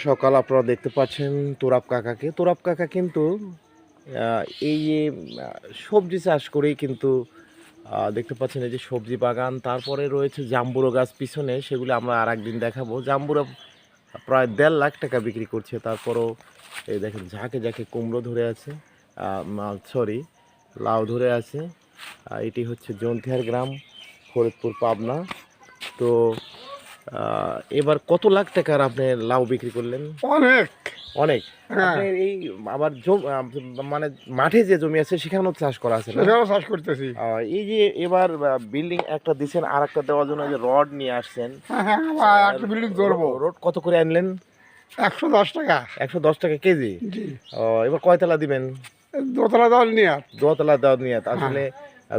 সকাল। আপনারা দেখতে পাচ্ছেন তোরাব কাকাকে। তোরাব কাকা কিন্তু এই যে সবজি চাষ করেই কিন্তু দেখতে পাচ্ছেন এই যে সবজি বাগান, তারপরে রয়েছে জাম্বুরো গাছ পিছনে, সেগুলো আমরা আর একদিন দেখাবো। জাম্বুরো প্রায় 1.5 লাখ টাকা বিক্রি করছে। তারপরও এই দেখেন ঝাঁকে ঝাঁকে কুমড়ো ধরে আছে, সরি লাউ ধরে আছে। এটি হচ্ছে জন্তিহার গ্রাম, ফরিদপুর, পাবনা। তো এবার কত লাখ টাকার আপনি লাউ বিক্রি করলেন? অনেক অনেক। হ্যাঁ, আপনার এই আবার মানে মাঠে যে জমি আছে সেখানেও চাষ করা আছে না? সেটাও চাষ করতেছি। এই যে এবার বিল্ডিং একটা দিচ্ছেন, আর একটা দেওয়ার জন্য যে রড নিয়ে আসছেন, হ্যাঁ হ্যাঁ, আবার একটা বিল্ডিং করবো। রড কত করে আনলেন? 110 টাকা। 110 টাকা কেজি। জি, এবার কয়তলা দিবেন? দোতলা দল নিয়ে দোতলা দেওয়া নিয়ে আসলে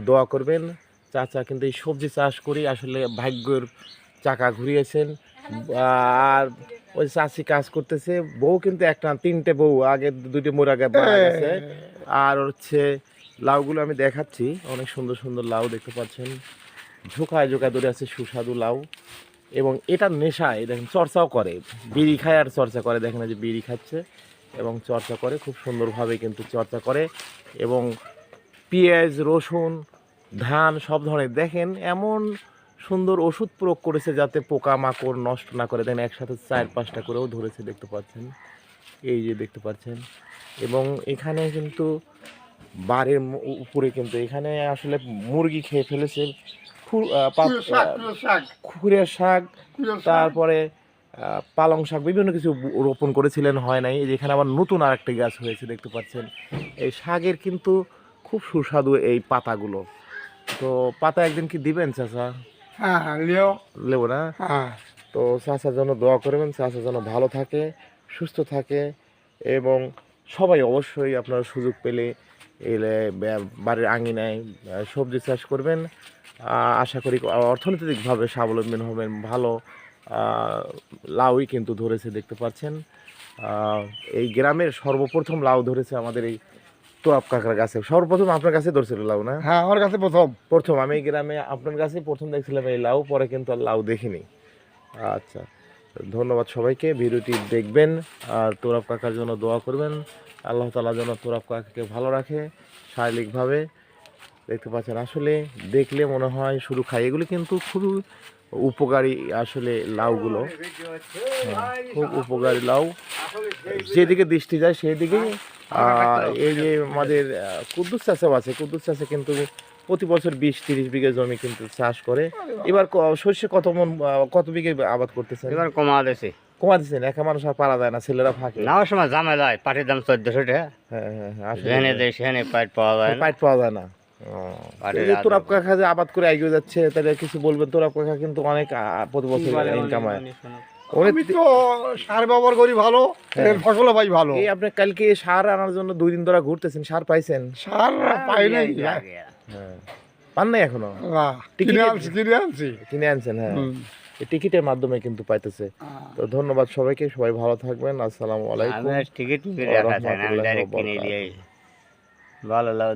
দোয়া করবেন। চাচা কিন্তু এই সবজি চাষ করি আসলে ভাগ্যের চাকা ঘুরিয়েছেন। আর ওই চাষি কাজ করতেছে, বউ কিন্তু একটা 3টে বউ, আগে 2টে মোর আগে মারা গেছে। আর হচ্ছে লাউগুলো আমি দেখাচ্ছি, অনেক সুন্দর সুন্দর লাউ দেখতে পাচ্ছেন, ঝোঁকায় ঝোঁকায় ধরে আছে সুস্বাদু লাউ। এবং এটা নেশায় দেখেন চর্চাও করে, বিড়ি খায় আর চর্চা করে। দেখেন যে বিড়ি খাচ্ছে এবং চর্চা করে, খুব সুন্দরভাবে কিন্তু চর্চা করে। এবং পেঁয়াজ, রসুন, ধান সব ধরনের দেখেন এমন সুন্দর ওষুধ প্রয়োগ করেছে যাতে পোকা মাকড় নষ্ট না করে। দেখেন একসাথে 4-5টা করেও ধরেছে দেখতে পাচ্ছেন, এই যে দেখতে পাচ্ছেন। এবং এখানে কিন্তু বাড়ির উপরে কিন্তু এখানে আসলে মুরগি খেয়ে ফেলেছে খুরের শাক, তারপরে পালং শাক, বিভিন্ন কিছু রোপণ করেছিলেন, হয় নাই। এই যে এখানে আবার নতুন আরেকটি গাছ হয়েছে দেখতে পাচ্ছেন। এই শাকের কিন্তু খুব সুস্বাদু এই পাতাগুলো। তো পাতা একদিন কি দিবেন চাচা? হ্যাঁ লিও লেবো না? হ্যাঁ। তো চাচার জন্য দোয়া করবেন, চাচা যেন ভালো থাকে, সুস্থ থাকে। এবং সবাই অবশ্যই আপনারা সুযোগ পেলে এলে বাড়ির আঙিনায় সবজি চাষ করবেন। আশা করি অর্থনৈতিকভাবে স্বাবলম্বী হবেন। ভালো লাউই কিন্তু ধরেছে দেখতে পাচ্ছেন। এই গ্রামের সর্বপ্রথম লাউ ধরেছে আমাদের এই তোরাব কাকার গাছে। সর্বপ্রথম আপনার কাছে ধরছিল লাউ না? হ্যাঁ, আমার কাছে প্রথম। প্রথম আমি এই গ্রামে আপনার কাছে প্রথম দেখছিলাম এই লাউ, পরে কিন্তু আর লাউ দেখিনি। আচ্ছা, ধন্যবাদ সবাইকে। ভিডিওটি দেখবেন আর তোরাব কাকার জন্য দোয়া করবেন। আল্লাহ তাআলা যেন তোরাব কাকাকে ভালো রাখে শারীরিকভাবে। দেখতে পাচ্ছেন আসলে দেখলে মনে হয় শুধু খাই, এগুলো কিন্তু খুবই উপকারী আসলে লাউগুলো। খুব উপকারী লাউ, যেদিকে দৃষ্টি যায় সেই দিকেই। এই যে আমাদের কুদ্দুস চাষাও আছে, কুদ্দুস চাষে কিন্তু প্রতি বছর 20-30 বিঘা জমি কিন্তু চাষ করে। এবার সর্ষে কত বিঘে আবাদ করতেছেন? এবার কমা দিয়েছে। কমা দিচ্ছেন, একা মানুষ আর পারা যায় না, ছেলেরা ফাঁকে। নেওয়ার সময় ঝামেলা হয়, পাটির দাম 1400 টাকা। হ্যাঁ হ্যাঁ হ্যাঁ, আসলে যেখানে দেয় সেখানে পাইট পাওয়া যায় না। পাইট পাওয়া যায় না। পাটের এই যে আদর তোরাব কাকা যে আবাদ করে এগিয়ে যাচ্ছে, তাহলে কিছু বলবেন? তোরাব কাকা কিন্তু অনেক প্রতি বছর ইনকাম হয়। আমি তো সার ব্যবহার করি ভালো, এর ফসলও পাই ভালো। এই আপনি কালকে সার আনার জন্য 2 দিন ধরে ঘুরতেছেন, সার পাইছেন? সার পাই নাই। হ্যাঁ, পান নাই এখনো? না, টিকিট কিনে আনছি। কিনে আনছেন? হ্যাঁ, এই টিকিটের মাধ্যমে কিন্তু পাইতেছে। তো ধন্যবাদ সবাইকে, সবাই ভালো থাকবেন। আসসালামু আলাইকুম। আমি টিকিট রাখা চাই না, আমি ডাইরেক্ট কিনে নিয়ে ভালো লাগে।